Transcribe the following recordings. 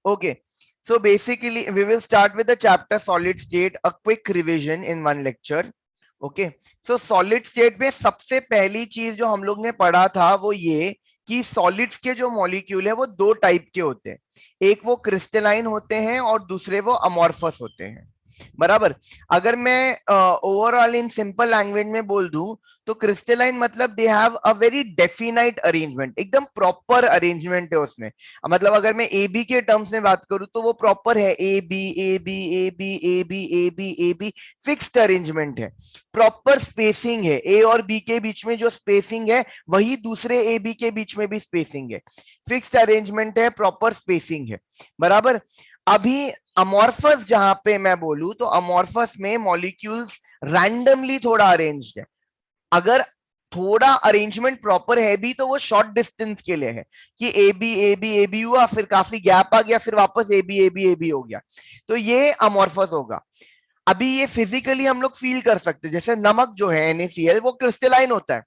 Okay, so basically we will start with the chapter solid state, a quick revision in one lecture. Okay, so solid state में सबसे पहली चीज जो हम लोग ने पढ़ा था वो ये कि सॉलिड्स के जो मॉलिक्यूल है वो दो टाइप के होते हैं, एक वो क्रिस्टलाइन होते हैं और दूसरे वो अमॉर्फस होते हैं। बराबर। अगर मैं ओवरऑल इन सिंपल लैंग्वेज में बोल दूं तो क्रिस्टलाइन मतलब they have a very definite arrangement, एकदम प्रॉपर अरेंजमेंट है उसमें। मतलब अगर मैं ए बी के टर्म्स में बात करूं तो वो प्रॉपर है, A B A B A B A B A B A B, fixed arrangement है, प्रॉपर स्पेसिंग है, ए और बी के बीच में जो स्पेसिंग है वही दूसरे ए बी के बीच में भी स्पेसिंग है, फिक्स्ड अरेंजमेंट है, प्रॉपर स्पेसिंग है। बराबर। अभी अमॉर्फस जहां पे मैं बोलूं तो अमॉर्फस में मॉलिक्यूल्स रैंडमली थोड़ा अरेंज्ड है। अगर थोड़ा अरेंजमेंट प्रॉपर है भी तो वो शॉर्ट डिस्टेंस के लिए है कि A B A B A B हुआ, फिर काफी गैप आ गया, फिर वापस A B A B A B हो गया, तो ये अमॉर्फस होगा। अभी ये फिजिकली हम लोग फील कर सकते हैं, जैसे नमक जो है NaCl वो क्रिस्टलाइन होता है,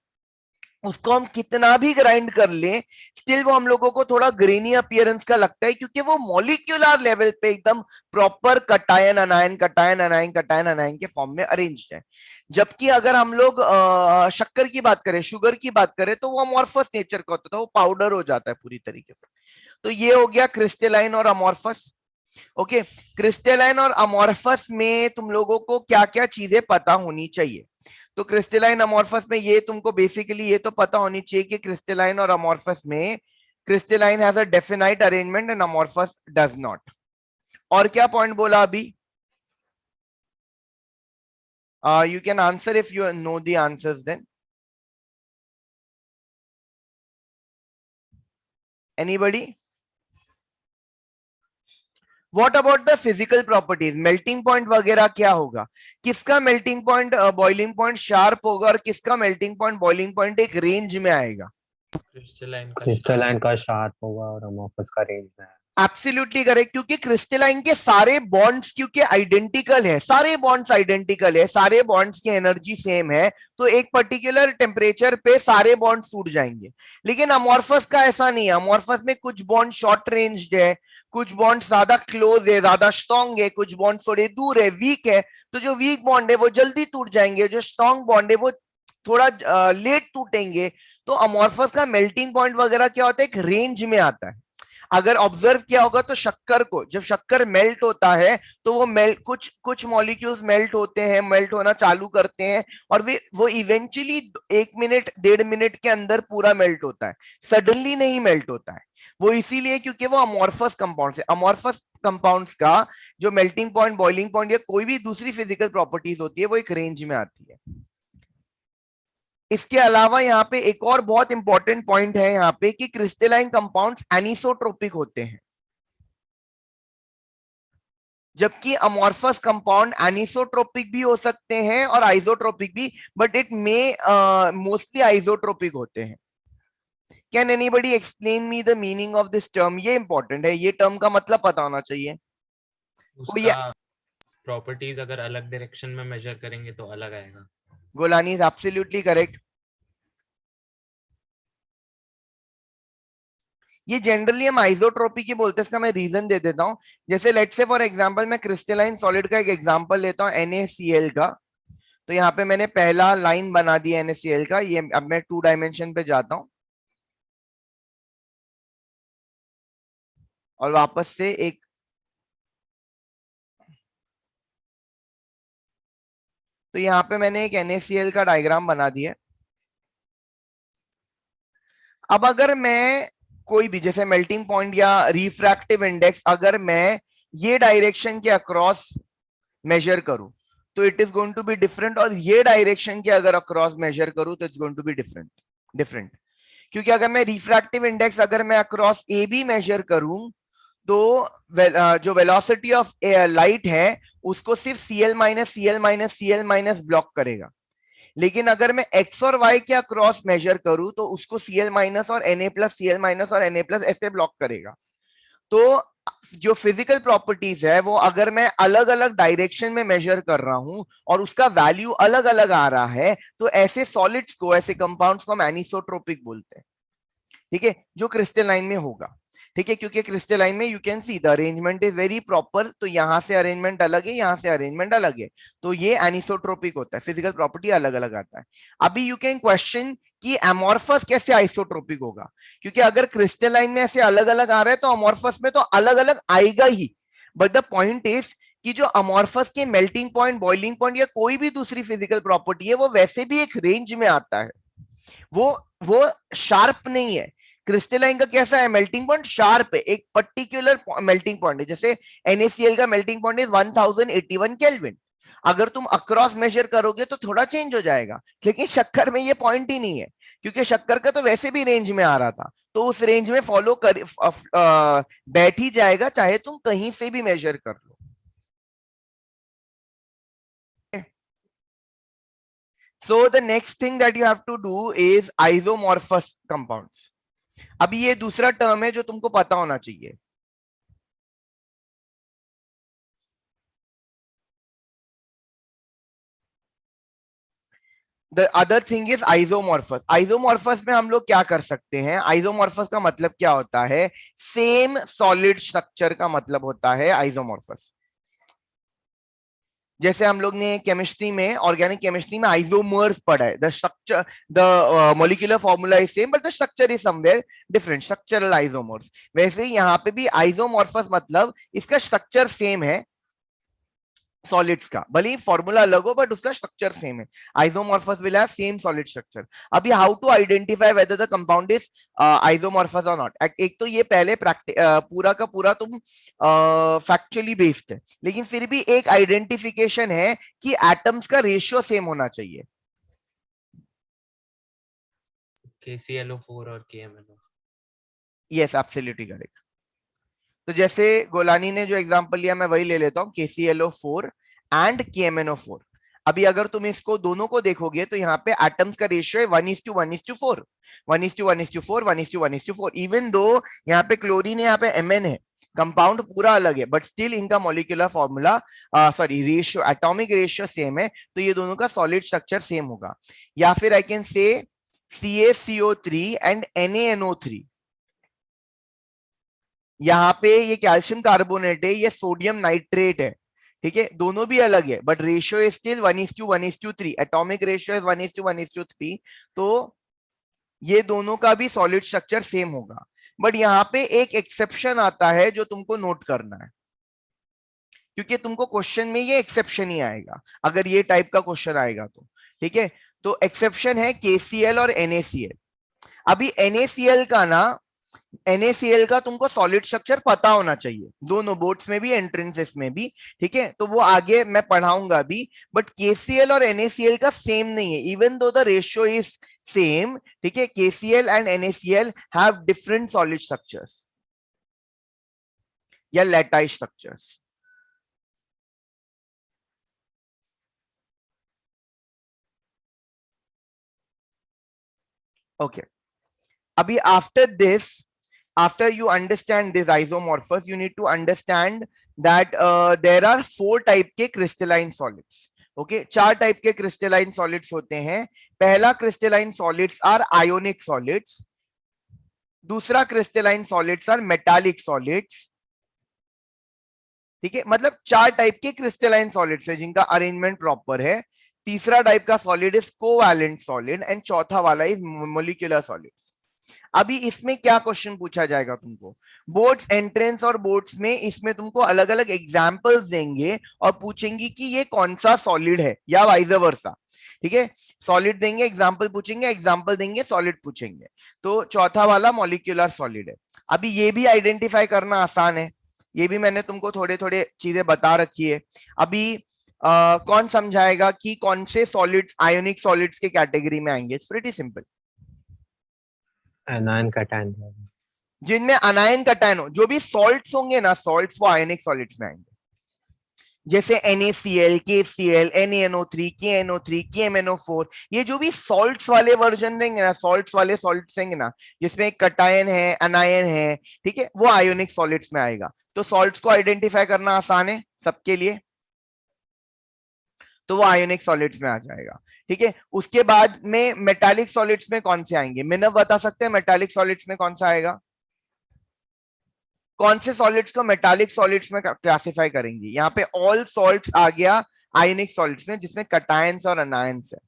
उसको हम कितना भी ग्राइंड कर लें स्टिल वो हम लोगों को थोड़ा ग्रेनी अपीयरेंस का लगता है, क्योंकि वो मॉलिक्यूलर लेवल पे एकदम प्रॉपर कटायन अनायन कटायन अनायन कटायन अनायन के फॉर्म में अरेंज्ड है। जबकि अगर हम लोग शक्कर की बात करें, शुगर की बात करें, तो वो अमॉर्फस नेचर का होता है, वो पाउडर हो जाता है पूरी तरीके से। तो ये हो गया क्रिस्टलाइन और अमॉर्फस। ओके, क्रिस्टलाइन और अमॉर्फस में तुम लोगों को क्या क्या चीजें पता होनी चाहिए? तो क्रिस्टलाइन अमॉर्फस में ये तुमको बेसिकली ये तो पता होनी चाहिए कि क्रिस्टलाइन और अमॉर्फस में crystalline has a definite arrangement and amorphous does not. और क्या पॉइंट बोला अभी? You can answer if you know the answers then. Anybody? What about the physical properties, melting point वगैरह क्या होगा? किसका melting point boiling point sharp होगा और किसका मेल्टिंग पॉइंट बॉइलिंग पॉइंट एक रेंज में आएगा? क्रिस्टलाइन का शार्प होगा और अमोफस का रेंज में है। एब्सोल्युटली करेक्ट, क्योंकि क्रिस्टलाइन के सारे बॉन्ड्स क्योंकि आइडेंटिकल है, सारे बॉन्ड्स आइडेंटिकल है, सारे बॉन्ड्स की एनर्जी सेम है, तो एक पर्टिकुलर टेम्परेचर पे सारे बॉन्ड्स टूट जाएंगे। लेकिन अमॉर्फस का ऐसा नहीं है, अमॉर्फस में कुछ बॉन्ड शॉर्ट रेंज्ड है, कुछ बॉन्ड ज्यादा क्लोज है, ज्यादा स्ट्रॉन्ग है, कुछ बॉन्ड थोड़े दूर है, वीक है। तो जो वीक बॉन्ड है वो जल्दी टूट जाएंगे, जो स्ट्रॉन्ग बॉन्ड है वो थोड़ा लेट टूटेंगे। तो अमॉर्फस का मेल्टिंग पॉइंट वगैरह क्या होता है, एक रेंज में आता है। अगर ऑब्जर्व किया होगा तो शक्कर को, जब शक्कर मेल्ट होता है तो वो मेल्ट, कुछ कुछ मॉलिक्यूल्स मेल्ट होते हैं, मेल्ट होना चालू करते हैं, और वे वो इवेंचुअली 1 मिनट 1.5 मिनट के अंदर पूरा मेल्ट होता है, सडनली नहीं मेल्ट होता है। वो इसीलिए क्योंकि वो अमॉर्फस कंपाउंड्स है। अमॉर्फस कंपाउंड्स का जो मेल्टिंग पॉइंट बॉइलिंग पॉइंट या कोई भी दूसरी फिजिकल प्रॉपर्टीज होती है वो एक रेंज में आती है। इसके अलावा यहाँ पे एक और बहुत इंपॉर्टेंट पॉइंट है यहाँ पे कि क्रिस्टलाइन कंपाउंड्स एनिसोट्रोपिक होते हैं, जबकि अमॉर्फस कंपाउंड एनिसोट्रोपिक भी हो सकते हैं और आइसोट्रोपिक भी, but it may mostly isotropic होते हैं। Can anybody explain me the meaning of this term? ये इंपॉर्टेंट है, ये टर्म का मतलब पता होना चाहिए। उसका प्रॉपर्टीज अगर अलग डायरेक्शन में मेजर करेंगे तो अलग आएगा। Golani is absolutely correct. ये जनरली हम आइसोट्रोपी की बोलते हैं, इसका मैं रीजन दे देता हूं। जैसे लेट्स से फॉर एग्जांपल मैं क्रिस्टलाइन सॉलिड का एक एग्जांपल लेता हूं, NaCl का। तो यहाँ पे मैंने पहला लाइन बना दिया NaCl का, ये अब मैं 2 डायमेंशन पे जाता हूं और वापस से एक, तो यहाँ पे मैंने एक NaCl का डायग्राम बना दिया। अब अगर मैं कोई भी जैसे मेल्टिंग पॉइंट या रिफ्रैक्टिव इंडेक्स अगर मैं ये डायरेक्शन के अक्रॉस मेजर करूं तो it is going to be different, और ये डायरेक्शन के अगर अक्रॉस मेजर करूं तो it's going to be different different. क्योंकि अगर मैं रिफ्रैक्टिव इंडेक्स अगर मैं अक्रॉस ए बी मेजर करूं तो जो वेलोसिटी ऑफ लाइट है उसको सिर्फ Cl minus Cl minus Cl minus block करेगा। लेकिन अगर मैं एक्स और वाई के अक्रॉस मेजर करूं तो उसको Cl माइनस और Na प्लस Cl माइनस और Na प्लस ऐसे ब्लॉक करेगा। तो जो फिजिकल प्रॉपर्टीज है वो अगर मैं अलग अलग डायरेक्शन में मेजर कर रहा हूं और उसका वैल्यू अलग अलग आ रहा है तो ऐसे सॉलिड्स को, ऐसे कंपाउंड्स को हम एनिसोट्रोपिक बोलते हैं। ठीक है, जो क्रिस्टलाइन में होगा। ठीक है, क्योंकि क्रिस्टलाइन में you can see the arrangement is very proper, तो यहाँ से अरेंजमेंट अलग है, यहाँ से अरेंजमेंट अलग है, तो ये एनिसोट्रोपिक होता है, फिजिकल प्रॉपर्टी अलग अलग आता है। अभी यू कैन क्वेश्चन कि अमोर्फस कैसे आइसोट्रोपिक होगा, क्योंकि अगर क्रिस्टलाइन में ऐसे अलग अलग आ रहा है तो अमोर्फस में तो अलग अलग आएगा ही, बट द पॉइंट इज कि जो अमोर्फस के मेल्टिंग पॉइंट, बॉइलिंग पॉइंट या कोई भी दूसरी फिजिकल प्रॉपर्टी है वो वैसे भी एक रेंज में आता है, वो शार्प नहीं है। क्रिस्टलाइन का कैसा है, मेल्टिंग पॉइंट शार्प है, एक पर्टिकुलर मेल्टिंग पॉइंट है, जैसे NaCl का मेल्टिंग पॉइंट इज 1081 केल्विन, अगर तुम अक्रॉस मेजर करोगे तो थोड़ा चेंज हो जाएगा, लेकिन शक्कर में ये पॉइंट ही नहीं है, क्योंकि शक्कर का तो वैसे भी रेंज में आ रहा था, तो उस रेंज में फॉलो कर बैठ ही जाएगा, चाहे तुम कहीं से भी मेजर कर लो। So the next thing that you have to do is isomorphous compounds. अभी ये दूसरा टर्म है जो तुमको पता होना चाहिए। The other thing is isomorphous. Isomorphous में हम लोग क्या कर सकते हैं, isomorphous का मतलब क्या होता है, सेम सॉलिड स्ट्रक्चर का मतलब होता है isomorphous। जैसे हम लोग ने केमिस्ट्री में, ऑर्गेनिक केमिस्ट्री में आइसोमर्स पढ़ा है, the structure, the molecular formula is same but the structure is somewhere different, structural isomers. वैसे ही यहाँ पे भी आइसोमॉर्फस मतलब इसका स्ट्रक्चर सेम है सॉलिड्स का, भले ही फॉर्मूला अलग हो बट उसका स्ट्रक्चर सेम है। Isomorphous will have same solid structure. अभी how to identify whether the compound is isomorphous और नॉट, एक तो ये पहले पूरा का पूरा तुम फैक्चुअली बेस्ड है, लेकिन फिर भी एक आइडेंटिफिकेशन है कि एटम्स का रेशियो सेम होना चाहिए। KClO4 और KMnO। Yes, absolutely correct. तो जैसे गोलानी ने जो एग्जांपल लिया मैं वही ले लेता हूं, KClO4 एंड KMnO4। अभी अगर तुम इसको दोनों को देखोगे तो यहाँ पे एटम्स का रेशियो है 1:1:4, 1:1:4, 1:1:4। इवन दो यहाँ पे क्लोरीन है, यहाँ पे Mn है, कंपाउंड पूरा अलग है, बट स्टिल इनका molecular formula, sorry ratio, atomic ratio same है, तो ये दोनों का सॉलिड स्ट्रक्चर सेम होगा। या फिर I can say CaCO3 and NaNO3, यहाँ पे ये कैल्शियम कार्बोनेट है, ये सोडियम नाइट्रेट है, ठीक है, दोनों भी अलग है but ratio is still 1:1:3, atomic ratio is 1:1:3, तो ये दोनों का भी सॉलिड स्ट्रक्चर सेम होगा। बट यहाँ पे एक एक्सेप्शन आता है जो तुमको नोट करना है, क्योंकि तुमको क्वेश्चन में ये एक्सेप्शन ही आएगा अगर ये टाइप का क्वेश्चन आएगा तो, ठीक है। तो एक्सेप्शन है KCl और NaCl। अभी NaCl का ना, NaCl का तुमको सॉलिड स्ट्रक्चर पता होना चाहिए, दोनों बोर्ड्स में भी एंट्रेंसेस में भी, ठीक है, तो वो आगे मैं पढ़ाऊंगा भी। बट KCl और NaCl का सेम नहीं है, even though the ratio is same, ठीक है, KCl and NaCl have different solid structures या लैटाइस स्ट्रक्चर्स। ओके, अभी after you understand this isomorphous, you need to understand that there are 4 type के crystalline solids. Okay, 4 type के crystalline solids होते हैं। पहला crystalline solids are ionic solids, दूसरा crystalline solids are metallic solids, ठीक है, मतलब 4 टाइप के crystalline solids है जिनका अरेंजमेंट प्रॉपर है। तीसरा टाइप का solid is covalent solid and चौथा वाला इज मोलिकुलर सॉलिड्स। अभी इसमें क्या क्वेश्चन पूछा जाएगा तुमको, बोर्ड्स एंट्रेंस और बोर्ड्स में, इसमें तुमको अलग अलग एग्जांपल्स देंगे और पूछेंगे कि ये कौन सा सॉलिड है या वाइस वर्सा, ठीक है, सॉलिड देंगे, एग्जांपल पूछेंगे, एग्जांपल देंगे, सॉलिड पूछेंगे। तो चौथा वाला मॉलिक्यूलर सॉलिड है। अभी ये भी आइडेंटिफाई करना आसान है, ये भी मैंने तुमको थोड़े थोड़े चीजें बता रखी है। अभी कौन समझाएगा कि कौन से सॉलिड्स आयोनिक सॉलिड्स के कैटेगरी में आएंगे? It's pretty simple. Anion cation, जिनमें अनायन कैटायन हो, जो भी सॉल्ट्स होंगे ना, सॉल्ट्स वो आयोनिक सॉलिड्स में आएंगे, जैसे NaCl, KCl, NaNO3, KNO3, KMnO4, ये जो भी सॉल्ट्स वाले वर्जन देंगे ना, सॉल्ट्स वाले सॉल्ट्स देंगे ना जिसमें कटायन है, अनायन है, ठीक है, वो आयोनिक सॉलिड्स में आएगा। तो सॉल्ट्स को आइडेंटिफाई करना आसान है सबके लिए, तो वो आयोनिक सॉलिड्स में आ जाएगा, ठीक है। उसके बाद में मेटालिक सॉलिड्स में कौन से आएंगे? मिनव बता सकते हैं मेटालिक सॉलिड्स में कौन सा आएगा? कौन से सॉलिड्स को मेटालिक सॉलिड्स में क्लासिफाई करेंगे? यहाँ पे ऑल सॉल्ट्स आ गया आयनिक सॉलिड्स में, जिसमें कटायंस और अनायंस है।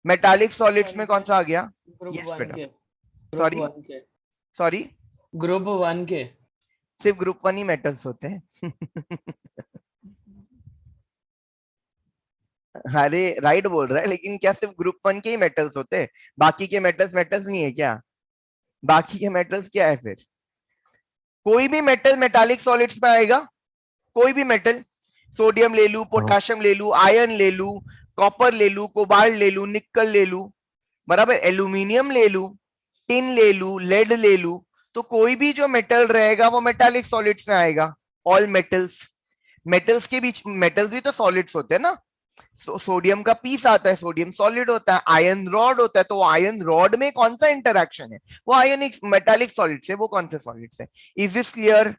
मेटालिक सॉलिड्स में कौन सा आ गया? ग्रुप यस 1 बेटा। के, सॉरी ग्रुप 1 के, सॉरी, ग्रुप 1 के। सिर्फ ग्रुप 1 ही मेटल्स होते हैं। अरे राइट बोल रहा है, लेकिन क्या सिर्फ ग्रुप 1 के ही मेटल्स होते हैं? बाकी के मेटल्स मेटल्स नहीं है क्या? बाकी के मेटल्स क्या है फिर? कोई भी मेटल मेटालिक सॉलिड्स में आएगा, कोई भी मेटल, सोडियम ले लू, पोटेशियम ले लू, आयरन ले लू, कॉपर ले लू, कोबाल्ट ले लू, निकल ले लू, बराबर, एल्यूमिनियम ले लू, टिन ले लू, लेड ले लू, तो कोई भी जो मेटल रहेगा वो मेटालिक सॉलिड्स में आएगा। ऑल मेटल्स, मेटल्स के बीच, मेटल्स भी तो सॉलिड्स होते हैं ना। सोडियम का पीस आता है, सोडियम सॉलिड होता है। आयरन रॉड होता है, तो आयरन रॉड में कौन सा इंटरेक्शन है? वो आयनिक मेटालिक सॉलिड्स है। वो कौन से सॉलिड्स है? Is this clear?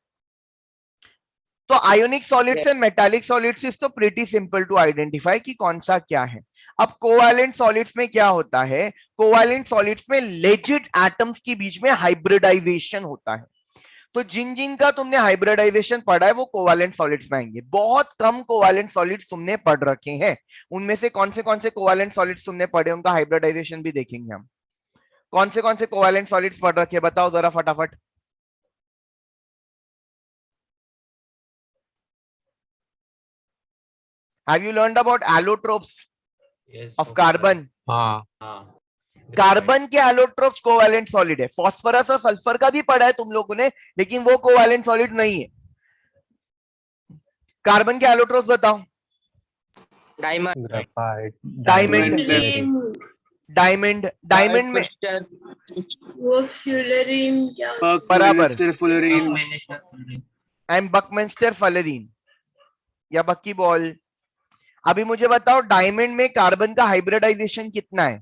तो ionic solids and metallic solids is तो प्रीटी सिंपल टू आइडेंटिफाई कि कौन सा क्या है। अब कोवैलेंट सॉलिड्स में क्या होता है? कोवैलेंट सॉलिड्स में लेजिट एटम्स के बीच में हाइब्रिडाइजेशन होता है। तो जिन जिन का तुमने हाइब्रिडाइजेशन पढ़ा है वो कोवैलेंट सॉलिड्स में आएंगे। बहुत कम कोवैलेंट सॉलिड्स तुमने पढ़ रखे हैं। उनमें से कौन से कोवैलेंट सॉलिड्स तुमने पढ़े, उनका हाइब्रिडाइजेशन भी देखेंगे हम। कौन से कोवैलेंट सॉलिड्स पढ़ रखे हैं, बताओ जरा फटाफट। Have you learned about allotropes Yes, of carbon? हाँ हाँ, कार्बन के एलोट्रोप्स कोवैलेंट सॉलिड है। फास्फोरस और सल्फर का भी पढ़ा है तुम लोगों ने, लेकिन वो कोवैलेंट सॉलिड नहीं है। कार्बन के एलोट्रोप्स बताओ। Diamond, graphite, diamond, diamond, diamond में वो फ्यूलरीन क्या बराबर, फुलरीन, एंड बकमिंस्टर फलरीन या बक्की बॉल। अभी मुझे बताओ, डायमंड में कार्बन का हाइब्रिडाइजेशन कितना है?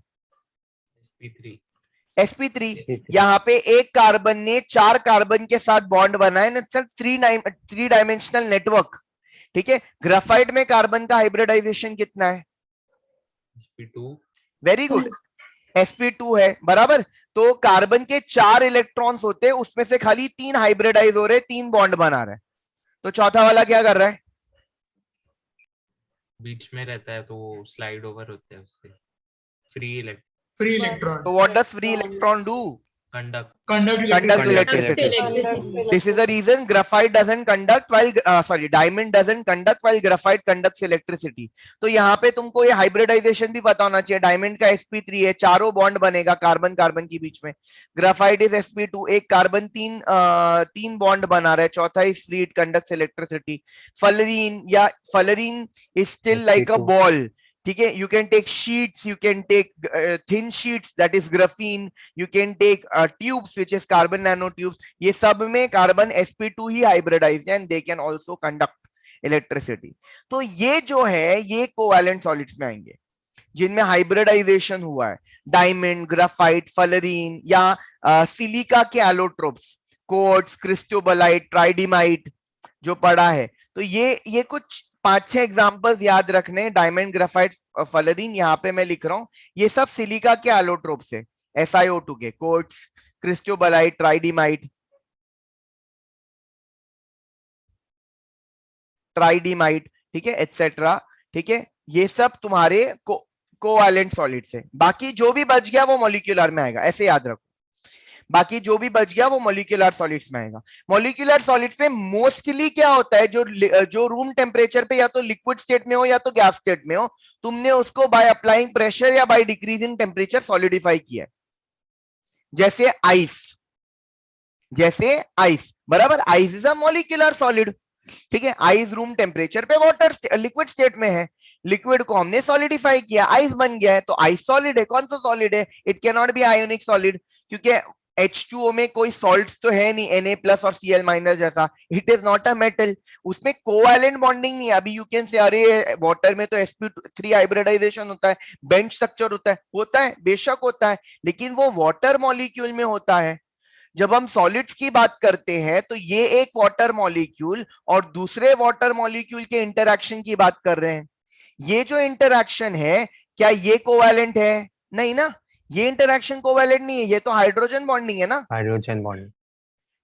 sp3 sp3। यहाँ पे एक कार्बन ने 4 कार्बन के साथ बॉन्ड बनाए ना, थ्री डायमेंशनल नेटवर्क। ठीक है। ग्राफाइट में कार्बन का हाइब्रिडाइजेशन कितना है? sp2 वेरी गुड, sp2 है, बराबर। तो कार्बन के 4 इलेक्ट्रॉन्स होते हैं, उसमें से खाली 3 हाइब्रिडाइज हो रहे, 3 बॉन्ड बना रहे। तो चौथा वाला क्या कर रहा है? बीच में रहता है, तो स्लाइड ओवर होते हैं उससे, फ्री इलेक्ट्रॉन तो what does free electron do? Conduct Conduct electricity. This is the reason graphite doesn't conduct while diamond doesn't conduct while graphite conducts electricity. तो यहाँ पे तुमको ये हाइब्रिडाइजेशन भी पता होना चाहिए। डायमंड का sp3 है, चारों बॉन्ड बनेगा कार्बन कार्बन के बीच में। ग्राफाइट इज sp2, एक कार्बन तीन बॉन्ड बना रहा है, चौथा is free, it conducts electricity. Fullerene is still like a ball. ठीक है। You can take sheets, you can take thin sheets, that is graphene, you can take tubes which is carbon nano tubes. ये सब में carbon sp2 ही hybridized है, and they can also conduct electricity. तो ये जो है ये कोवैलेंट सॉलिड्स में आएंगे जिनमें हाइब्रिडाइजेशन हुआ है। डायमंड, ग्राफाइट, फलरीन या सिलिका के एलोट्रोप्स, क्वार्ट्ज, क्रिस्टोबलाइट, ट्राइडिमाइट जो पढ़ा है। तो ये कुछ 5-6 एग्जांपल्स याद रखने। डायमंड, ग्राफाइट, फलरीन, यहाँ पे मैं लिख रहा हूं, ये सब सिलिका के एलोट्रोप्स है, SiO2 के। क्वार्ट्ज, क्रिस्टोबलाइट, ट्राइडिमाइट, ठीक है, एटसेट्रा। ठीक है, ये सब तुम्हारे कोवैलेंट सॉलिड्स है। बाकी जो भी बच गया वो मॉलिक्यूलर में आएगा, ऐसे याद रखो। बाकी जो भी बच गया वो मॉलिक्यूलर सॉलिड्स में आएगा। मॉलिक्यूलर सॉलिड्स में मोस्टली क्या होता है, जो रूम टेम्परेचर पे या तो लिक्विड स्टेट में हो या तो गैस स्टेट में हो, तुमने उसको बाय अप्लाइंग प्रेशर या बाय डिक्रीजिंग टेम्परेचर सॉलिडिफाई किया है। जैसे आइस, बराबर। Ice is a molecular solid. ठीक है। आइस रूम टेम्परेचर पे वाटर लिक्विड स्टेट में है, लिक्विड को हमने सॉलिडिफाई किया, आइस बन गया है, तो आइस सॉलिड है। कौन सा सॉलिड है? It can not be ionic solid, क्योंकि H2O में कोई सॉल्ट्स तो है नहीं, Na+ और Cl- जैसा। It is not a metal, उसमें कोवैलेंट बॉन्डिंग नहीं है। अभी यू कैन से अरे वाटर में तो sp3 हाइब्रिडाइजेशन होता है, बेंच स्ट्रक्चर होता है, बेशक होता है, लेकिन वो वाटर मॉलिक्यूल में होता है। जब हम सॉलिड्स की बात करते हैं तो ये एक वाटर मॉलिक्यूल और दूसरे वाटर मॉलिक्यूल के इंटरैक्शन की बात कर रहे हैं। ये जो इंटरैक्शन है, क्या ये कोवैलेंट है? नहीं ना, ये इंटरेक्शन कोवैलेंट नहीं है, ये तो हाइड्रोजन बॉन्डिंग है ना, हाइड्रोजन बॉन्ड।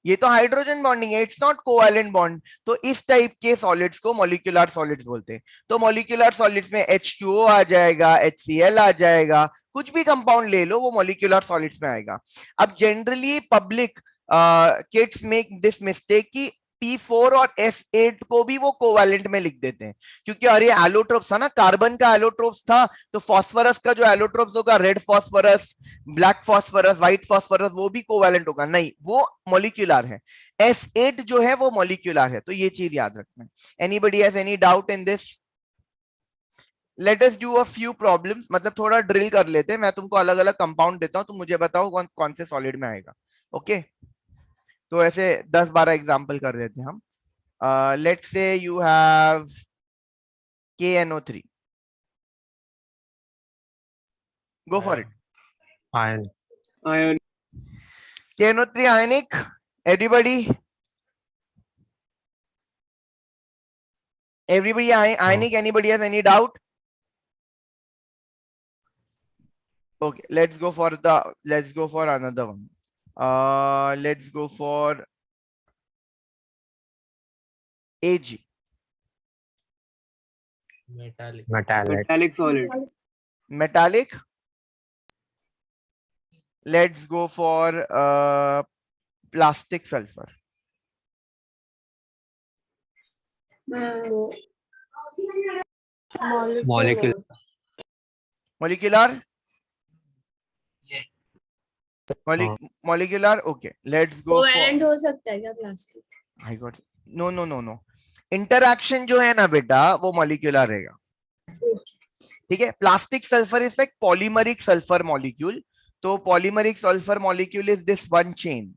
ये तो हाइड्रोजन बॉन्डिंग है, इट्स नॉट कोवैलेंट बॉन्ड। तो इस टाइप के सॉलिड्स को मॉलिक्यूलर सॉलिड्स बोलते हैं। तो मॉलिक्यूलर सॉलिड्स में H2O आ जाएगा, HCl आ जाएगा, कुछ भी कंपाउंड ले लो वो मॉलिक्यूलर सॉलिड्स में आएगा। अब generally public kids make this mistake कि P4 और S8 को भी वो कोवैलेंट में लिख देते हैं, क्योंकि अरे एलोट्रोप्स था ना, कार्बन का एलोट्रोप्स था, तो फास्फोरस का जो एलोट्रोप्स होगा, red phosphorus, black phosphorus, white phosphorus, वो भी कोवैलेंट होगा। नहीं, वो मॉलिक्यूलर है। S8 जो है वो मॉलिक्यूलर है, तो ये चीज याद रखना है। Anybody has any doubt in this? Let us do a few problems, मतलब थोड़ा ड्रिल कर लेते हैं। मैं तुमको अलग अलग कंपाउंड देता हूं, तुम मुझे बताओ कौन कौन से सॉलिड में आएगा। ओके, तो ऐसे 10-12 एग्जांपल कर देते हैं हम। Let's say you have KNO3, go for it. Ion. Ion. KNO3 ionic, everybody ionic, anybody has any doubt? Okay, let's go for another one. Let's go for AG, metallic. Metallic. Metallic solid. metallic. Let's go for plastic sulfur. Molecule. Molecular? Yes. Molecular, okay. Let's go for, covalent हो सकता है क्या plastic? I got it. No. Interaction जो है ना बेटा वो molecular रहेगा, ठीक है। Plastic sulphur is like polymeric sulphur molecule, तो polymeric sulphur molecule is this one chain.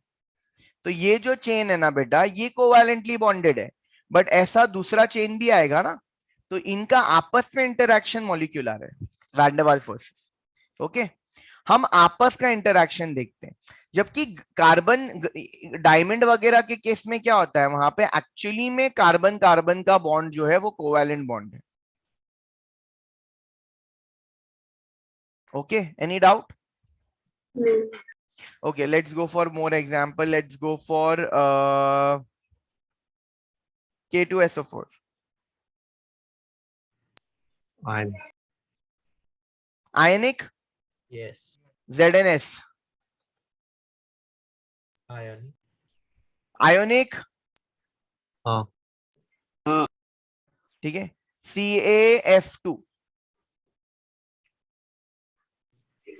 तो ये जो चेन है ना बेटा ये कोवैलेंटली बॉन्डेड है, बट ऐसा दूसरा चेन भी आएगा ना, तो इनका आपस में इंटरैक्शन मॉलिक्यूलर है, van der Waals forces. Okay, हम आपस का इंटरैक्शन देखते हैं, जबकि कार्बन डायमंड वगैरह के केस में क्या होता है, वहां पे एक्चुअली में कार्बन कार्बन का बॉन्ड जो है वो कोवैलेंट बॉन्ड है। Okay, any doubt? Okay, let's go for more example. Let's go for K2SO4. Ion. Ionic, Yes. ZNS. Ion. Ionic, हाँ। ठीक है। CaF2.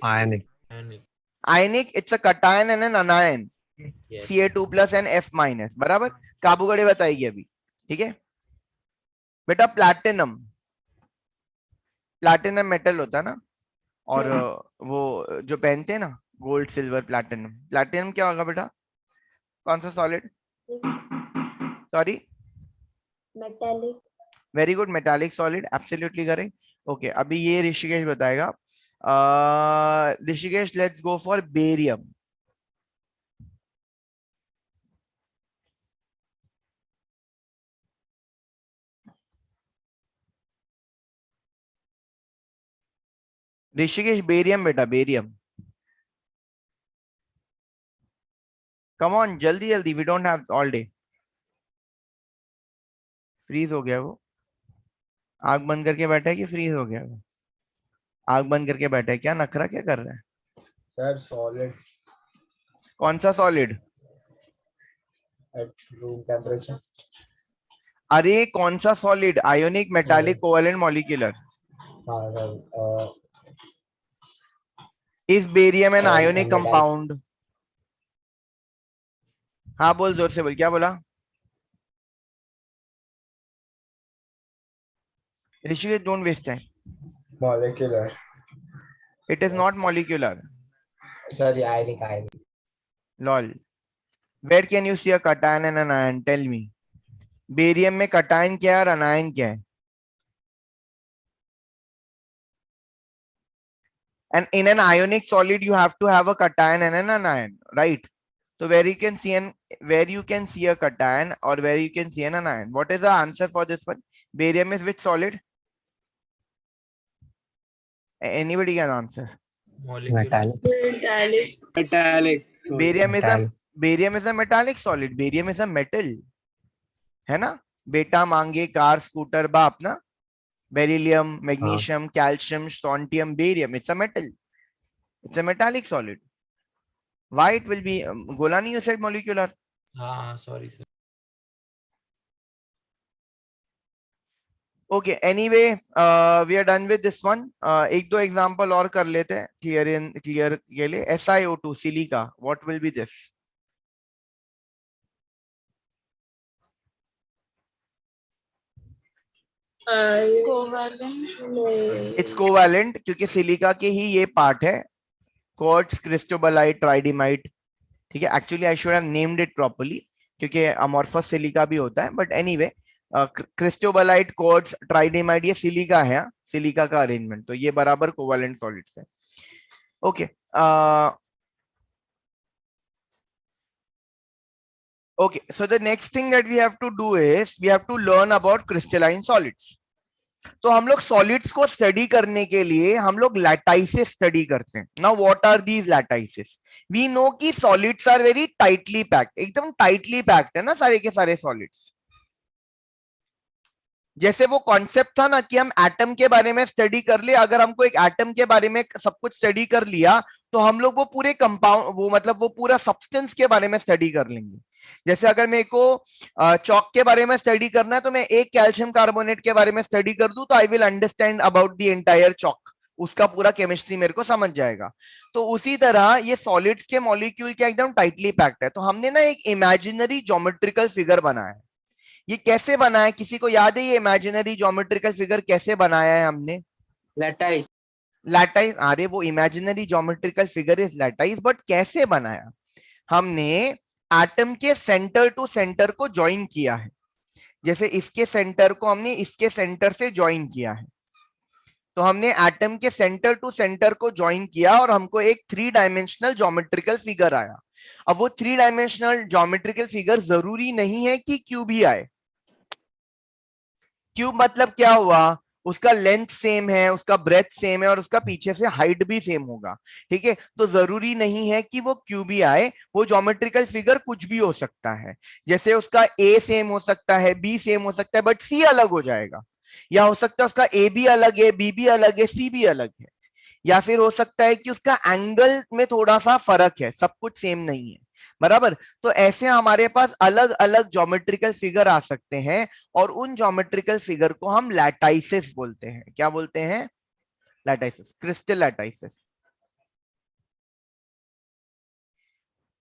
Ionic. Ionic. Ionic, it's a cation and an anion. Yes. Ca2 plus and F minus, बराबर। काबूगढ़े बताएगी अभी, ठीक है बेटा। Platinum, platinum metal होता है ना, और वो जो पहनते हैं ना, गोल्ड सिल्वर प्लैटिनम। प्लैटिनम क्या होगा बेटा, कौन सा solid? Sorry, metallic. Very good, metallic solid, absolutely correct. Okay, अभी ये ऋषिकेश बताएगा। Rishikesh, let's go for barium. Rishikesh, barium बेटा, बेरियम। कम ऑन, जल्दी जल्दी, we don't have all day. Freeze हो गया वो, आग बंद करके बैठा है कि फ्रीज हो गया वो? आग बंद करके बैठा है, क्या नखरा क्या कर रहा है? सर सॉलिड कौन सा सॉलिड? At room temperature. अरे कौन सा solid? Ionic, metallic, covalent, molecular. हाँ सर, इस barium an ionic metallic. Compound. हाँ बोल, जोर से बोल, क्या बोला Rishikesh? Don't waste time, molecular. It is not molecular. Sorry, ionic. Lol, where can you see a cation and anion? Tell me, barium में कटायन क्या है और अनायन क्या है? And in an ionic solid you have to have a cation and an anion, right? So where you can see a cation or where you can see an anion. What is the answer for this one? Barium is which solid? Anybody can answer? Molecular. metallic, Metallic. metallic. Barium is a metallic solid, barium is a metal, है ना। बेटा मांगे car scooter बाप ना, beryllium, magnesium, calcium, strontium, barium, it's a metal, it's a metallic solid. Why it will be Golani, you said molecular. हाँ sorry sir. Okay, anyway, we are done with this one. एक दो example और कर लेते हैं clear के लिए. SiO2 silica, what will be this? It's covalent क्योंकि सिलिका के ही ये पार्ट है, क्वार्ट्ज, क्रिस्टोबलाइट, ट्राइडिमाइट. ठीक है, actually I should have named it properly क्योंकि अमॉर्फस सिलिका भी होता है, बट एनीवे क्रिस्टोबलाइट, क्वार्ट्ज, ट्राइडिमाइट ये सिलिका है, सिलिका का अरेंजमेंट, तो ये बराबर कोवेलेंट सॉलिड्स है. Okay, okay, so the next thing that we have to do is we have to learn about crystalline solids. तो हम लोग सॉलिड्स को स्टडी करने के लिए हम लोग लैटाइसेस स्टडी करते हैं. Now what are these lattices? We know कि solids are very tightly packed, एकदम टाइटली पैक्ड है ना सारे के सारे सॉलिड्स. जैसे वो कॉन्सेप्ट था ना कि हम एटम के बारे में स्टडी कर ले, अगर हमको एक एटम के बारे में सब कुछ स्टडी कर लिया तो हम लोग वो पूरे कंपाउंड, वो मतलब वो पूरा सब्सटेंस के बारे में स्टडी कर लेंगे. जैसे अगर मेरे को चौक के बारे में स्टडी करना है तो मैं एक कैल्शियम कार्बोनेट के बारे में स्टडी कर दूं तो I will understand about the entire चौक, उसका पूरा केमिस्ट्री मेरे को समझ जाएगा. तो उसी तरह ये सॉलिड्स के मॉलिक्यूल क्या एकदम टाइटली पैक्ड है. तो हमने ना एक इमेजिनरी ज्योमेट्रिकल फिगर बनाया है. ये कैसे बनाया है, किसी को याद है ये इमेजिनरी ज्योमेट्रिकल फिगर कैसे बनाया है हमने? लैटाइस. लैटाइस, अरे वो imaginary geometrical figure is lattice, but कैसे बनाया? हमने एटम के सेंटर टू सेंटर को ज्वाइन किया है. जैसे इसके सेंटर को हमने इसके सेंटर से ज्वाइन किया है, तो हमने एटम के सेंटर टू सेंटर को ज्वाइन किया और हमको एक 3 डायमेंशनल ज्योमेट्रिकल फिगर आया. अब वो 3 डायमेंशनल ज्योमेट्रिकल फिगर जरूरी नहीं है कि क्यूब ही आए. क्यूब मतलब क्या हुआ, उसका लेंथ सेम है, उसका ब्रेथ सेम है और उसका पीछे से हाइट भी सेम होगा. ठीक है, तो जरूरी नहीं है कि वो क्यूब ही आए, वो ज्योमेट्रिकल फिगर कुछ भी हो सकता है. जैसे उसका ए सेम हो सकता है, बी सेम हो सकता है, बट सी अलग हो जाएगा. या हो सकता है उसका ए भी अलग है, बी भी अलग है, सी भी अलग है. या फिर हो सकता है कि उसका एंगल में थोड़ा सा फर्क है, सब कुछ सेम नहीं है. बराबर. तो ऐसे हमारे पास अलग अलग ज्योमेट्रिकल फिगर आ सकते हैं और उन ज्योमेट्रिकल फिगर को हम लैटाइसेस बोलते हैं. क्या बोलते हैं? लैटाइसेस, क्रिस्टल लैटाइसेस.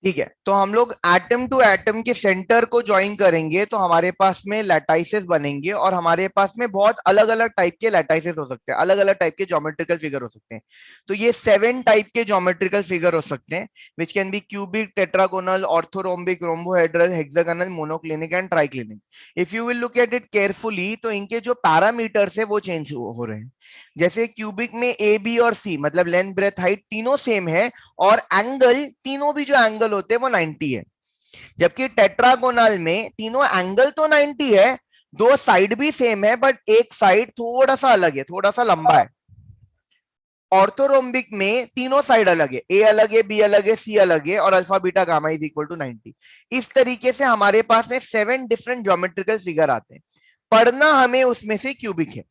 ठीक है, तो हम लोग एटम टू एटम के सेंटर को ज्वाइन करेंगे तो हमारे पास में लैटाइसेस बनेंगे और हमारे पास में बहुत अलग अलग टाइप के लैटाइसेस हो सकते हैं, अलग अलग टाइप के ज्योमेट्रिकल फिगर हो सकते हैं. तो ये 7 टाइप के ज्योमेट्रिकल फिगर हो सकते हैं, which can B cubic, tetragonal, orthorhombic, rhombohedral, hexagonal, monoclinic and triclinic. If you will look at it carefully तो इनके जो पैरामीटर्स है वो चेंज हो रहे हैं. जैसे क्यूबिक में ए, बी और सी मतलब लेंथ, ब्रेथ, हाइट तीनों सेम है और एंगल, तीनों भी जो एंगल होते हैं वो 90 है. जबकि टेट्रागोनल में तीनों एंगल तो 90 है, 2 साइड भी सेम है बट एक साइड थोड़ा सा अलग है, थोड़ा सा लंबा है. ऑर्थोरोम्बिक में तीनों साइड अलग है, ए अलग है, बी अलग है, सी अलग है और alpha beta gamma is equal to 90. इस तरीके से हमारे पास में 7 डिफरेंट ज्योमेट्रिकल फिगर आते हैं. पढ़ना हमें उसमें से क्यूबिक है,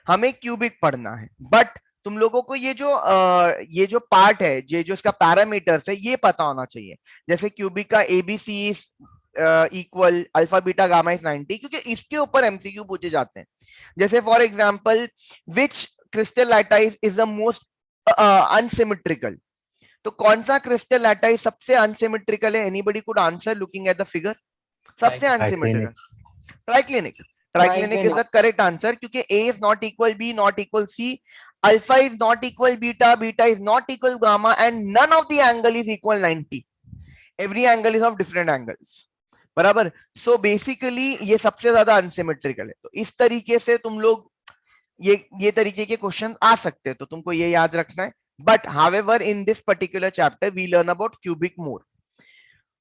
हमें क्यूबिक पढ़ना है. बट तुम लोगों को ये जो पार्ट है, ये जो इसका पैरामीटर्स है ये पता होना चाहिए. जैसे क्यूबिक का a b c equal alpha beta gamma is 90, क्योंकि इसके ऊपर एमसीक्यू पूछे जाते हैं. जैसे for example which crystal lattice is the most unsymmetrical. तो कौन सा क्रिस्टल लैटाइस सबसे अनसिमेट्रिकल है? Anybody could answer looking at the figure. सबसे unsymmetrical triclinic. Triclinic is the correct answer क्योंकि A is not equal B, not equal C, alpha is not equal beta, beta is not equal gamma, and none of the angle is equal 90. Every angle is of different angles. बराबर. So basically ये सबसे ज्यादा unsymmetrical है. तो इस तरीके से तुम लोग ये तरीके के क्वेश्चन आ सकते हैं, तो तुमको ये याद रखना है. But however in this particular chapter we learn about cubic more.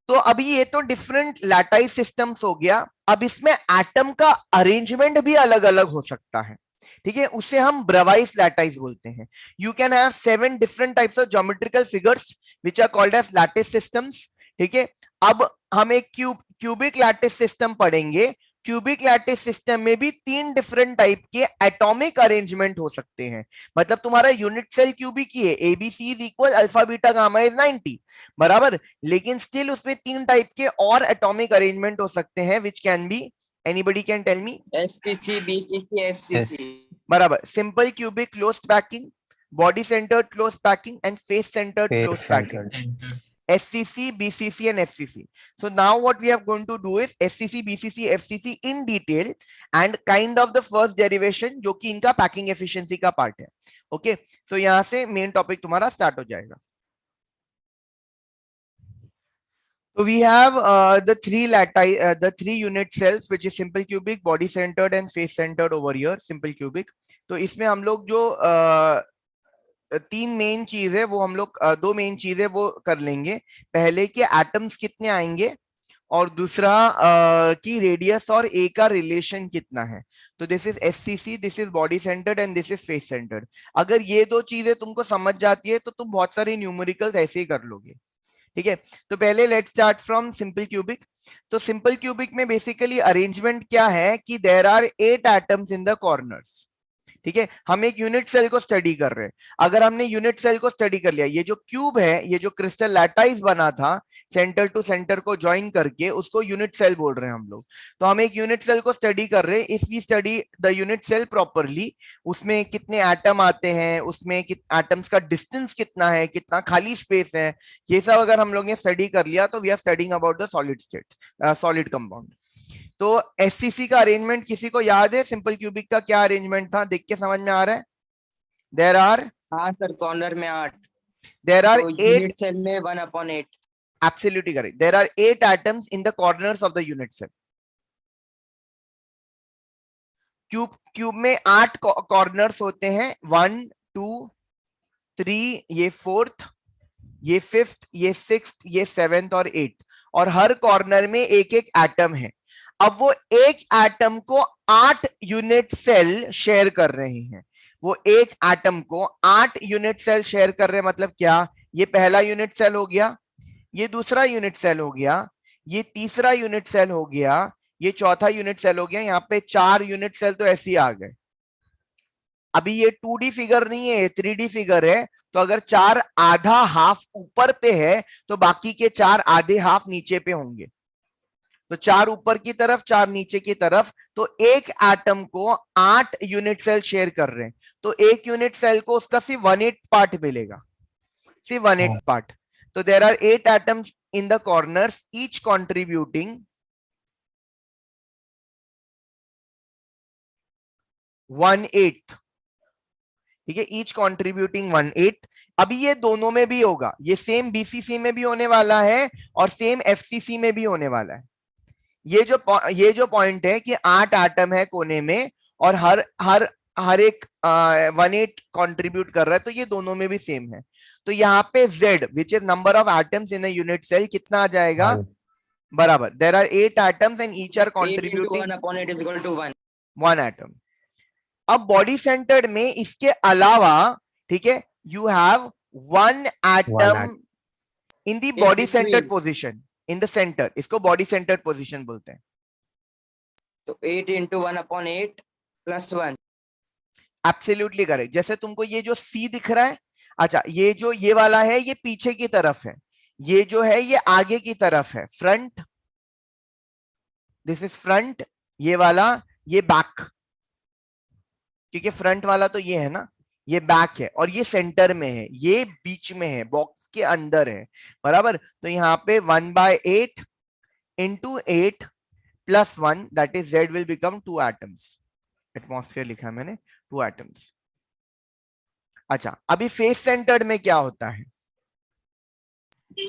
तो अभी ये तो डिफरेंट लैटाइस सिस्टम्स हो गया. अब इसमें एटम का अरेंजमेंट भी अलग अलग हो सकता है. ठीक है, उसे हम ब्रावाइस लैटाइस बोलते हैं। You can have 7 different types of geometrical figures which are called as lattice systems. ठीक है, अब हम एक क्यूबिक लैटिस सिस्टम पढ़ेंगे। क्यूबिक लैटिस सिस्टम में भी 3 डिफरेंट टाइप के एटॉमिक अरेंजमेंट हो सकते हैं। मतलब तुम्हारा यूनिट सेल क्यूबिक ही है, ABC is equal alpha beta gamma is 90, बराबर, लेकिन स्टिल उसमें 3 टाइप के और एटॉमिक अरेंजमेंट हो सकते हैं which can be, anybody can tell me? SCC, BCC, FCC. बराबर, simple cubic closed packing, body centred closed packing and face centred Face closed packing, centered. SCC, BCC and FCC. So now what we are going to do is SCC, BCC, FCC in detail and kind of the first derivation जो कि इनका packing efficiency का part है। Okay, सो यहां से main topic तुम्हारा start हो जाएगा। So we have the three unit cells which is simple cubic, body centered and face centered over here, simple cubic। तो इसमें हम लोग जो 3 मेन चीज है वो हम लोग 2 मेन चीज है वो कर लेंगे। पहले के एटम्स कितने आएंगे और दूसरा की रेडियस और ए का रिलेशन कितना है। तो this is SCC, this is body centred and this is face centred. अगर ये 2 चीजें तुमको समझ जाती है तो तुम बहुत सारे न्यूमेरिकल्स ऐसे ही कर लोगे। ठीक है, तो पहले let's start from simple cubic. तो सिंपल क्यूबिक में बेसिकली अरेंजमेंट क्या है कि there are 8 atoms in the corners. ठीक है, हम एक यूनिट सेल को स्टडी कर रहे हैं। अगर हमने यूनिट सेल को स्टडी कर लिया, ये जो क्यूब है, ये जो क्रिस्टल लैटाइस बना था सेंटर टू सेंटर को ज्वाइन करके, उसको यूनिट सेल बोल रहे हैं हम लोग। तो हम एक यूनिट सेल को स्टडी कर रहे हैं। If we study the unit cell properly, उसमें कितने एटम आते हैं, उसमें एटम्स का डिस्टेंस कितना है, कितना खाली स्पेस है, ये सब अगर हम लोग ने स्टडी कर लिया तो we are studying about the solid state, solid compound. तो एससीसी का अरेंजमेंट किसी को याद है? सिंपल क्यूबिक का क्या अरेंजमेंट था? देख के समझ में आ रहा है? देयर आर, हाँ सर, कॉर्नर में 8। देयर आर तो 8, यूनिट सेल में 1/8। Absolutely correct, there are 8 atoms in the corners of the unit cell. Cube में 8 कॉर्नर्स होते हैं, 1 2 3, ये 4th, ये 5th, ये 6th, ये 7th और 8th, और हर कॉर्नर में एक एक एटम है। अब वो एक एटम को 8 यूनिट सेल शेयर कर रहे हैं। वो एक एटम को 8 यूनिट सेल शेयर कर रहे हैं। मतलब क्या? ये पहला यूनिट सेल हो गया, ये दूसरा यूनिट सेल हो गया, ये तीसरा यूनिट सेल हो गया, ये चौथा यूनिट सेल हो गया। यहाँ पे 4 यूनिट सेल तो ऐसे ही आ गए। अभी ये 2D फिगर नहीं है, 3D फिगर है। तो अगर 4 आधा हाफ ऊपर पे है तो बाकी के 4 आधे हाफ नीचे पे होंगे। तो 4 ऊपर की तरफ, 4 नीचे की तरफ। तो एक एटम को 8 यूनिट सेल शेयर कर रहे हैं। तो एक यूनिट सेल को उसका सिर्फ 1/8 पार्ट मिलेगा, सिर्फ 1/8 पार्ट। तो there are 8 atoms in the corners, each contributing 1/8। ठीक है, ईच कॉन्ट्रीब्यूटिंग 1/8। अभी ये दोनों में भी होगा, ये सेम बीसीसी में भी होने वाला है और सेम एफसीसी में भी होने वाला है। ये जो पॉइंट है कि 8 एटम है कोने में और हर एक 1/8 कंट्रीब्यूट कर रहा है, तो ये दोनों में भी सेम है। तो यहाँ पे Z which is number of atoms in a unit cell कितना आ जाएगा? बराबर, there are 8 atoms and each are 8 into contributing 1/8 is equal to 1. 1 atom. अब बॉडी सेंटर्ड में इसके अलावा, ठीक है, you have 1 atom in the body centred position, in the centre. इसको बॉडी सेंटर्ड पोजीशन बोलते हैं। तो 8 into 1/8 plus 1. Absolutely correct. जैसे तुमको ये जो C दिख रहा है, अच्छा, ये जो ये वाला है ये पीछे की तरफ है, ये जो है ये आगे की तरफ है, फ्रंट। दिस इज फ्रंट, ये वाला ये बैक, क्योंकि फ्रंट वाला तो ये है ना, ये बैक है, और ये सेंटर में है, ये बीच में है, बॉक्स के अंदर है, बराबर। तो यहाँ पे 1/8 into 8 plus 1, that is Z will become 2 atoms. Atmosphere लिखा है मैंने, 2 atoms. अच्छा, अभी फेस सेंटर्ड में क्या होता है?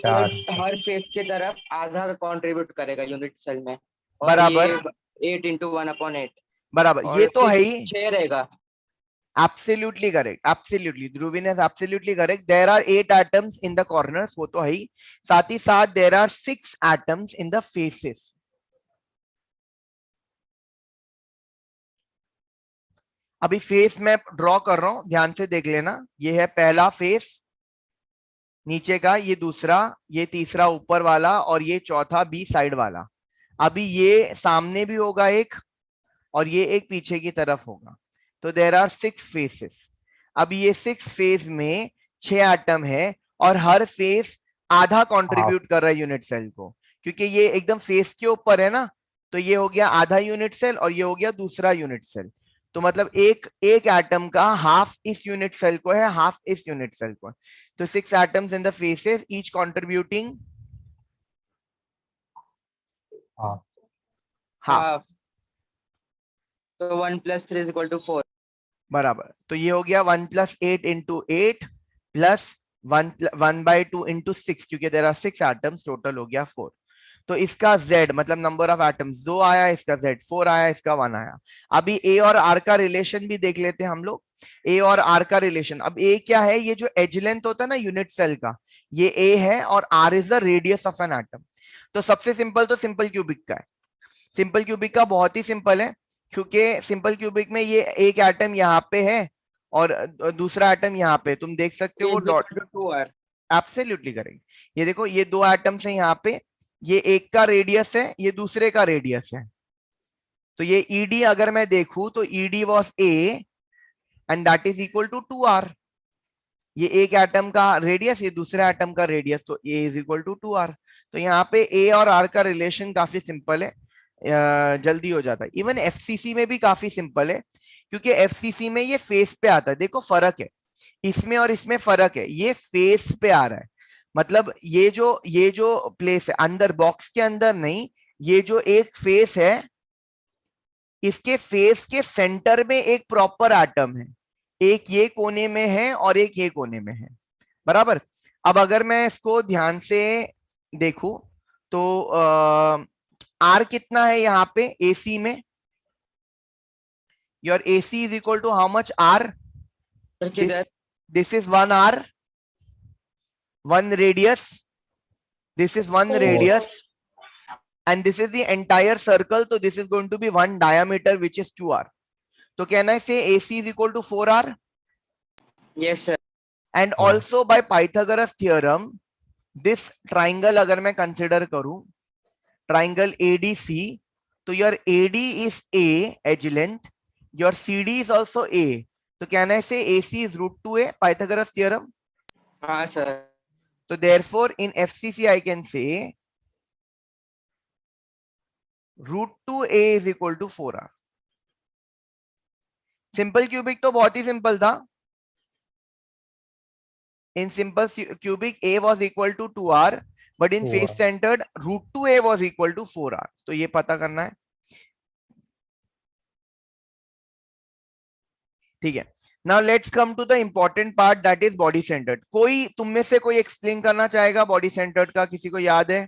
हर फेस की तरफ आधा का कंट्रीब्यूट करेगा यूनिट सेल में। और बराबर, ये 8 into 1/8 बराबर, और ये तो है ही। 6 रहेगा। Absolutely correct, absolutely, Dhruvin is absolutely correct. There are 8 atoms in the corners, वो तो है ही। साथ ही साथ there are 6 atoms in the faces. अभी फेस मैं ड्रॉ कर रहा हूं, ध्यान से देख लेना। ये है पहला फेस नीचे का, ये दूसरा, ये तीसरा ऊपर वाला, और ये चौथा बी साइड वाला। अभी ये सामने भी होगा एक, और ये एक पीछे की तरफ होगा। तो देयर आर 6 फेसेस। अब ये 6 फेस में 6 एटम है, और हर फेस आधा कंट्रीब्यूट कर रहा है यूनिट सेल को, क्योंकि ये एकदम फेस के ऊपर है ना। तो ये हो गया आधा यूनिट सेल, और ये हो गया दूसरा यूनिट सेल। तो मतलब एक एक एटम का हाफ इस यूनिट सेल को है, हाफ इस यूनिट सेल को है। तो 6 atoms in the faces, each contributing half. Half. तो 1 + 3 = 4। बराबर। तो ये हो गया 1 + 8 × 8 प्लस 1/2 × 6, क्योंकि देयर आर 6 एटम्स, टोटल हो गया 4। तो इसका Z मतलब नंबर ऑफ एटम्स 2 आया, इसका Z 4 आया, इसका 1 आया। अभी A और R का रिलेशन भी देख लेते हैं हम लोग। A और R का रिलेशन, अब A क्या है, ये जो एज लेंथ होता है ना यूनिट सेल का, ये A है, और R is the radius of an atom. तो सबसे सिंपल तो सिंपल क्यूबिक का है। सिंपल क्यूबिक का बहुत ही सिंपल है, क्योंकि सिंपल क्यूबिक में ये एक एटम यहाँ पे है और दूसरा एटम यहाँ पे, तुम देख सकते हो वो डॉट। 2R। Absolutely correct. ये देखो, ये दो एटम्स हैं यहाँ पे, ये एक का रेडियस है, ये दूसरे का रेडियस है। तो ये ED अगर मैं देखूं तो ED was A and that is equal to 2R। ये एक एटम का रेडियस, ये दूसरे एटम का रेडियस, तो A is equal to 2R। तो यहाँ पे A और R का रिलेशन काफी सिंपल है, जल्दी हो जाता है। इवन FCC में भी काफी सिंपल है, क्योंकि FCC में ये फेस पे आता है। देखो फर्क है, इसमें और इसमें फर्क है, ये फेस पे आ रहा है। मतलब ये जो प्लेस है अंदर बॉक्स के अंदर नहीं, ये जो एक फेस है, इसके फेस के सेंटर में एक प्रॉपर एटम है। एक ये कोने में है और एक ये कोने में है, बराबर। अब अगर मैं इसको ध्यान से देखूं तो R कितना है यहाँ पे AC में, your AC is equal to how much R? Sir किधर? This is 1 R, 1 radius. This is 1 radius, and this is the entire circle. So this is going to be 1 diameter, which is 2R. So can I say AC is equal to 4R? Yes sir। And also by Pythagoras theorem, this triangle अगर मैं consider करूं, triangle ADC, तो your AD is A edge length, your CD is also A. So can I say AC is √2A, Pythagoras theorem? हाँ sir. So therefore in FCC I can say √2A is equal to 4R. Simple cubic तो बहुत ही simple था। In simple cubic A was equal to 2R, but in face centered √2A was equal to 4R. तो ये पता करना है, ठीक है। Now let's come to the important part, that is body centered. कोई तुम में से कोई एक्सप्लेन करना चाहेगा बॉडी सेंटर्ड का? किसी को याद है?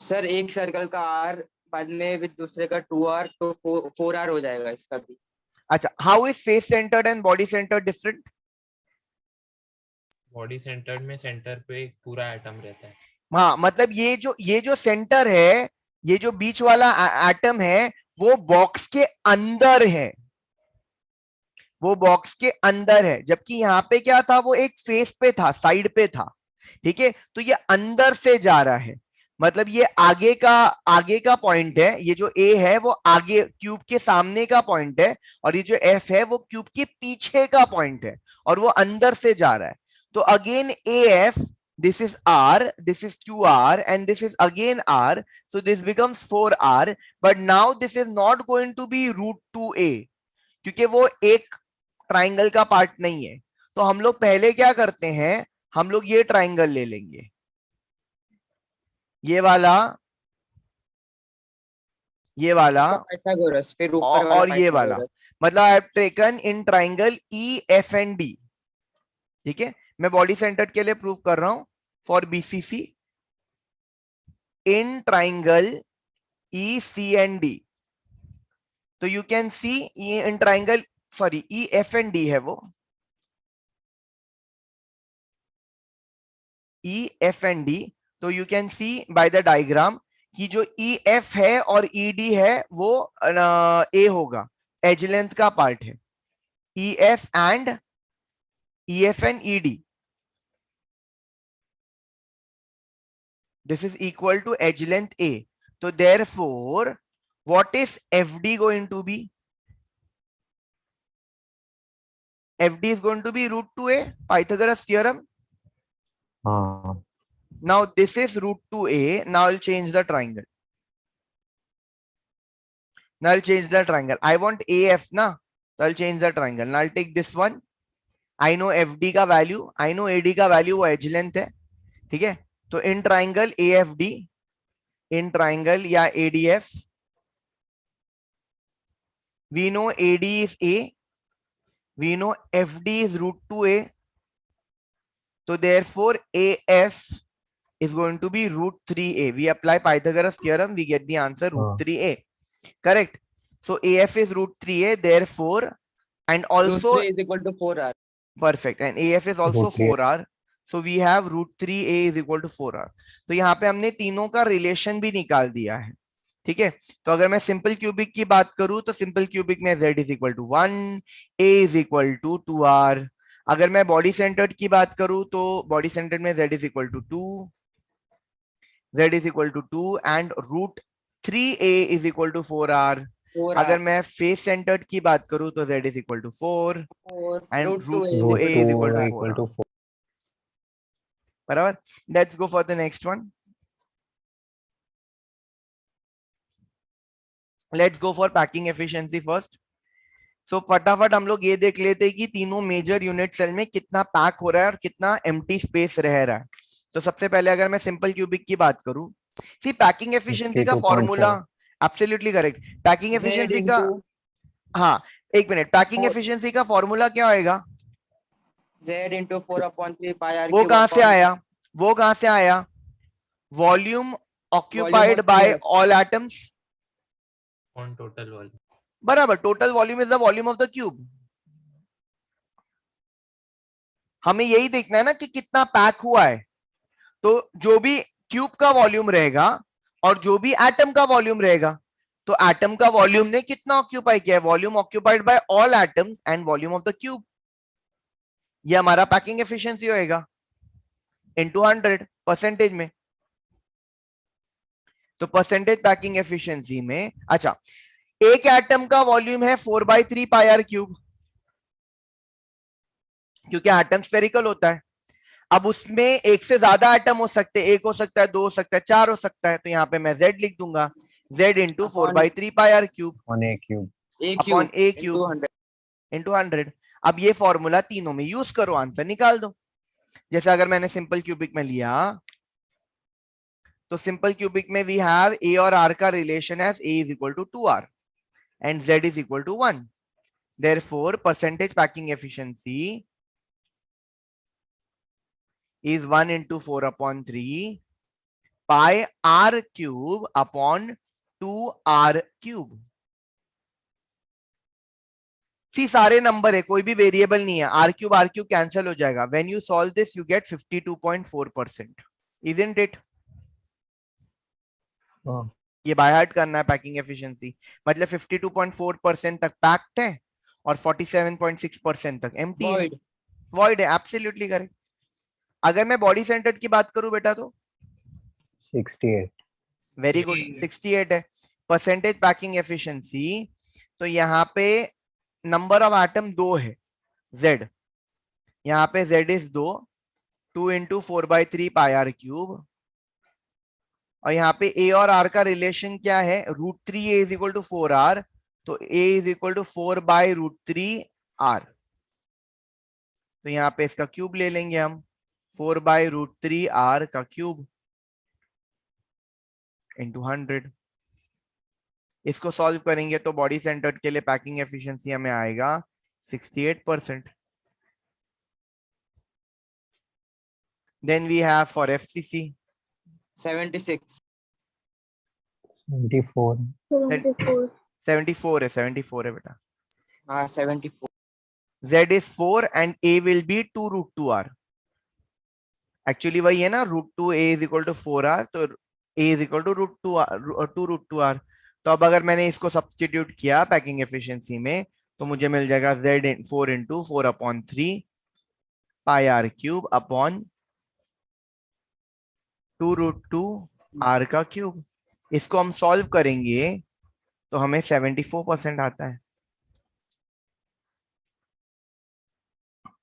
सर एक सर्कल का R बाद में विद दूसरे का 2R, तो 4R हो जाएगा इसका भी। अच्छा, how is face centred and body centred different? Body centred में सेंटर पे एक पूरा एटम रहता है। हाँ, मतलब ये जो सेंटर है, ये जो बीच वाला एटम है, वो बॉक्स के अंदर है, वो बॉक्स के अंदर है। जबकि यहाँ पे क्या था, वो एक फेस पे था, साइड पे था, ठीक है। तो ये अंदर से जा रहा है, मतलब ये आगे का पॉइंट है। ये जो A है वो आगे क्यूब के सामने का पॉइंट है, और ये जो F है वो क्यूब के पीछे का पॉइंट है, और वो अंदर से जा रहा है। तो again AF, this is R, this is 2R, and this is again R, so this becomes 4R, but now this is not going to be √2A, क्योंकि वो एक ट्राइंगल का पार्ट नहीं है। तो हम लोग पहले क्या करते हैं, हम लोग ये ट्राइंगल ले लेंगे, ये वाला, पाइथागोरस, फिर ऊपर वाला और ये वाला, पाइथागोरस। मतलब I have taken in triangle EFD, ठीक है। मैं बॉडी सेंटर्ड के लिए प्रूव कर रहा हूं for BCC in triangle ECD। तो you can see in triangle, sorry EFD है वो, EFD। तो you can see by the diagram कि जो EF है और ED है वो A होगा, एज लेंथ का पार्ट है, EF and ED, this is equal to edge length A. So therefore, what is FD going to be? FD is going to be root 2A, Pythagoras theorem. Now this is root 2A. Now I'll change the triangle. I want AF na. So I'll change the triangle. Now I'll take this one. I know FD का value, I know AD का value वो edge length है, ठीक है? तो in triangle AFD, in triangle या ADF, we know AD is A, we know FD is root 2A, so therefore AF is going to be root 3A. We apply Pythagoras theorem, we get the answer root 3A. Correct? So AF is root 3A, therefore, and also root 3 is equal to 4R. Perfect. And AF is also 4R. So we have root 3A is equal to 4R. तो यहाँ पे हमने तीनों का relation भी निकाल दिया है, ठीक है? तो अगर मैं सिंपल क्यूबिक की बात करूं तो सिंपल क्यूबिक में Z is equal to 1, A is equal to 2R. अगर मैं बॉडी सेंटर्ड की बात करूं तो बॉडी सेंटर्ड में Z is equal to 2, Z is equal to 2 and root 3A is equal to 4R. अगर मैं फेस सेंटर्ड की बात करूं तो Z is equal to 4 and root 2A is equal to 4. बराबर. Let's go for the next one. Let's go for packing efficiency first. So फटाफट हम लोग ये देख लेते हैं कि तीनों मेजर यूनिट सेल में कितना पैक हो रहा है और कितना एम्प्टी स्पेस रह रहा है. तो सबसे पहले अगर मैं सिंपल क्यूबिक की बात करूं, सी पैकिंग एफिशिएंसी का formula absolutely correct. Packing efficiency का, हाँ एक मिनट, पैकिंग एफिशिएंसी का फॉर्मूला क्या होएगा? Z into 4/3 pi R. वो कहां से आया? Volume occupied by all atoms on total volume. बराबर. Total volume is the volume of the cube. हमें यही देखना है ना कि कितना पैक हुआ है. तो जो भी क्यूब का वॉल्यूम रहेगा और जो भी एटम का वॉल्यूम रहेगा, तो एटम का वॉल्यूम ने कितना ऑक्यूपाई किया है? Volume occupied by all atoms and volume of the cube. ये हमारा पैकिंग एफिशिएंसी होएगा इनटू 100 परसेंटेज में. तो परसेंटेज पैकिंग एफिशिएंसी में, अच्छा, एक एटम का वॉल्यूम है 4/3 पाई आर क्यूब, क्योंकि एटम स्फेरिकल होता है. अब उसमें एक से ज्यादा एटम हो सकते हैं, एक हो सकता है, दो हो सकता है, चार हो सकता है. तो यहाँ पे मैं Z लिख दूंगा, Z into 4/3 pi R cube upon A cube into 100. अब ये फॉर्मूला तीनों में यूज करो, आंसर निकाल दो. जैसे अगर मैंने सिंपल क्यूबिक में लिया तो सिंपल क्यूबिक में वी हैव A और R का relation as A is equal to 2R and Z is equal to 1. Therefore percentage packing efficiency is 1 into 4/3 pi R cube upon 2R cube. सी सारे number है, कोई भी variable नहीं है. R cube cancel हो जाएगा. When you solve this you get 52.4%. Isn't it? ये by heart करना है पैकिंग एफिशिएंसी. मतलब 52.4% तक पैक्ड है और 47.6% तक एम्प्टी है, वॉइड है. Absolutely correct. अगर मैं बॉडी सेंटर्ड की बात करूं बेटा तो 68. वेरी गुड, 68 है. परसेंटेज पैकिंग एफिशिएंसी, तो यहाँ पे नंबर ऑफ एटम 2 है, Z. यहाँ पे Z is 2 into 4/3 pi R cube. और यहाँ पे A और R का रिलेशन क्या है? √3A is equal to 4R. तो A is equal to 4/√3R. तो यहाँ पे इसका क्यूब ले लेंगे हम, 4/√3R का क्यूब इंटू 100. इसको सॉल्व करेंगे तो बॉडी सेंटर्ड के लिए पैकिंग एफिशिएंसी हमें आएगा 68%. Then we have for FCC 76. 74. 74 है बेटा. हाँ 74. Z is 4 and A will be 2√2R. Actually वही है ना, √2A is equal to 4R. तो A is equal to √2R. तो अब अगर मैंने इसको सब्स्टिट्यूट किया पैकिंग एफिशिएंसी में तो मुझे मिल जाएगा Z4 into 4/3 pi R cube upon 2√2 r का क्यूब। इसको हम सॉल्व करेंगे तो हमें 74% आता है।